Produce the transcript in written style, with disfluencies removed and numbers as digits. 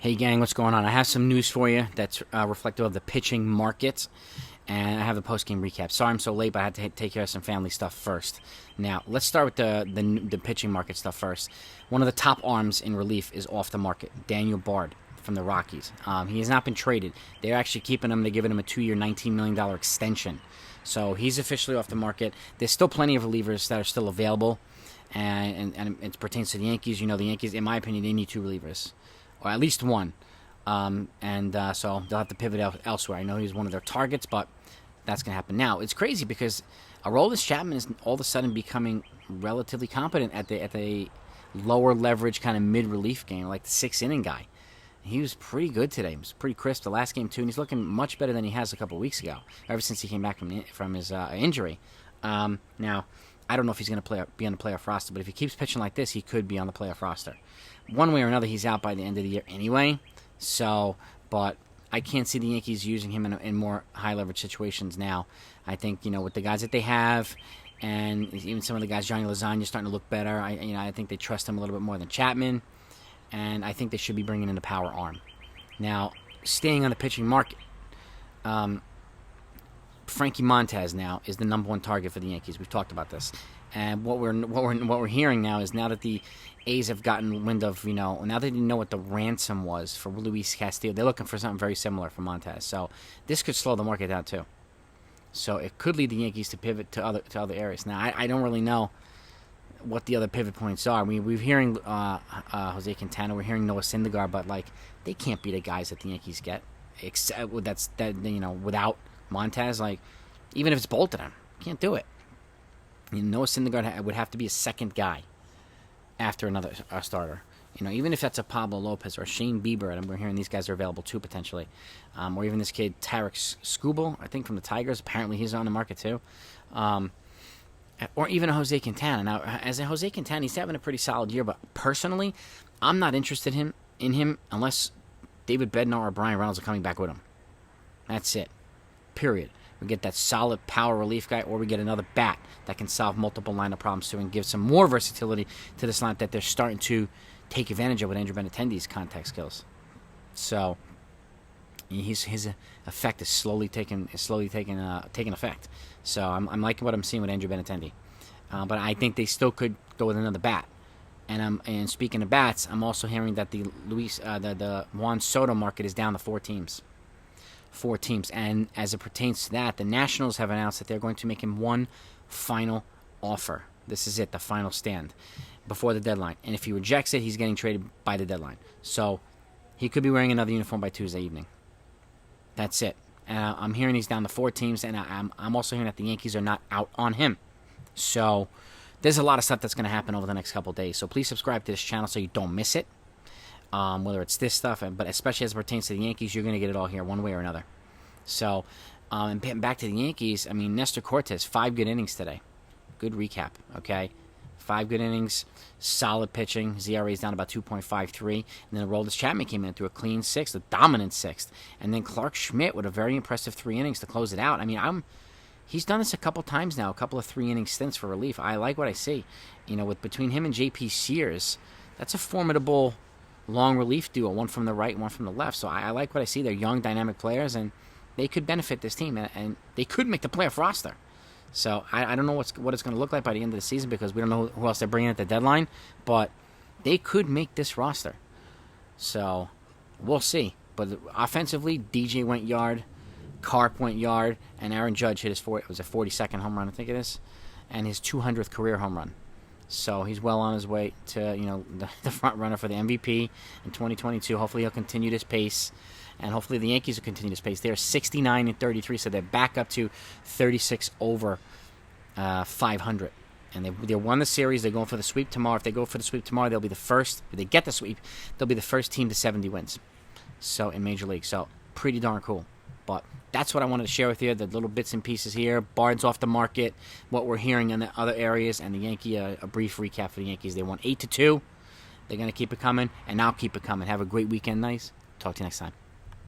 Hey gang, what's going on? I have some news for you that's reflective of the pitching market, and I have a post-game recap. Sorry I'm so late, but I had to take care of some family stuff first. Now, let's start with the pitching market stuff first. One of the top arms in relief is off the market, Daniel Bard from the Rockies. He has not been traded. They're actually keeping him. They're giving him a 2-year, $19 million extension. So he's officially off the market. There's still plenty of relievers that are still available, and it pertains to the Yankees. You know, the Yankees, in my opinion, they need 2 relievers. Or at least one, so they'll have to pivot elsewhere. I know he's one of their targets, but that's going to happen. Now, it's crazy because Aroldis Chapman is all of a sudden becoming relatively competent at the lower leverage kind of mid-relief game, like the 6th-inning guy. He was pretty good today. He was pretty crisp the last game, too, and he's looking much better than he has a couple weeks ago, ever since he came back from his injury. Now, I don't know if he's going to be on the playoff roster, but if he keeps pitching like this, he could be on the playoff roster. One way or another, he's out by the end of the year anyway. But I can't see the Yankees using him in more high-leverage situations now. I think, with the guys that they have, and even some of the guys, Johnny Lasagna, starting to look better. I think they trust him a little bit more than Chapman, and I think they should be bringing in a power arm. Now, staying on the pitching market, Frankie Montas now is the number 1 target for the Yankees. We've talked about this, and what we're hearing now is now that the A's have gotten wind of, now that they know what the ransom was for Luis Castillo, they're looking for something very similar for Montas. So this could slow the market down too. So it could lead the Yankees to pivot to other areas. Now I don't really know what the other pivot points are. We're hearing Jose Quintana, we're hearing Noah Syndergaard, but they can't be the guys that the Yankees get. Except without Montas, even if it's bolted him, can't do it. Noah Syndergaard would have to be a second guy after another starter. Even if that's a Pablo Lopez or Shane Bieber, and we're hearing these guys are available too potentially, or even this kid Tarek Skubal, I think from the Tigers. Apparently he's on the market too, or even a Jose Quintana. Now, as a Jose Quintana, he's having a pretty solid year, but personally, I'm not interested in him unless David Bednar or Brian Reynolds are coming back with him. That's it. Period. We get that solid power relief guy, or we get another bat that can solve multiple lineup problems too and give some more versatility to this lineup that they're starting to take advantage of with Andrew Benetendi's contact skills. So his effect is slowly taking effect. So I'm liking what I'm seeing with Andrew Benetendi, but I think they still could go with another bat. And speaking of bats, I'm also hearing that the Juan Soto market is down to 4 teams. 4 teams, and as it pertains to that, the Nationals have announced that they're going to make him one final offer. This is it, the final stand before the deadline. And if he rejects it, he's getting traded by the deadline. So he could be wearing another uniform by Tuesday evening. That's it. And I'm hearing he's down to 4 teams, and I'm also hearing that the Yankees are not out on him. So there's a lot of stuff that's going to happen over the next couple of days. So please subscribe to this channel so you don't miss it. Whether it's this stuff, but especially as it pertains to the Yankees, you're going to get it all here one way or another. So, and back to the Yankees, Nestor Cortes, 5 good innings today. Good recap, okay? 5 good innings, solid pitching. His ERA is down about 2.53. And then Aroldis Chapman came in through a clean 6th, a dominant 6th. And then Clark Schmidt with a very impressive 3 innings to close it out. He's done this a couple times now, a couple of 3-inning stints for relief. I like what I see. Between him and J.P. Sears, that's a formidable long relief duo, one from the right, one from the left. So I like what I see. They're young, dynamic players, and they could benefit this team, and they could make the playoff roster. So I don't know what it's going to look like by the end of the season because we don't know who else they're bringing at the deadline, but they could make this roster. So we'll see. But offensively, DJ went yard, Karp went yard, and Aaron Judge hit it was a 42nd home run, I think it is, and his 200th career home run. So he's well on his way to, the front runner for the MVP in 2022. Hopefully he'll continue this pace, and hopefully the Yankees will continue this pace. They're 69-33, so they're back up to 36 over 500. And they won the series. They're going for the sweep tomorrow. If they go for the sweep tomorrow, they'll be the first. If they get the sweep, they'll be the first team to 70 wins. So in Major League. So pretty darn cool. But that's what I wanted to share with you, the little bits and pieces here. Bard's off the market, what we're hearing in the other areas, and the Yankee, a brief recap for the Yankees. They won 8-2. They're going to keep it coming, and I'll keep it coming. Have a great weekend, nice. Talk to you next time.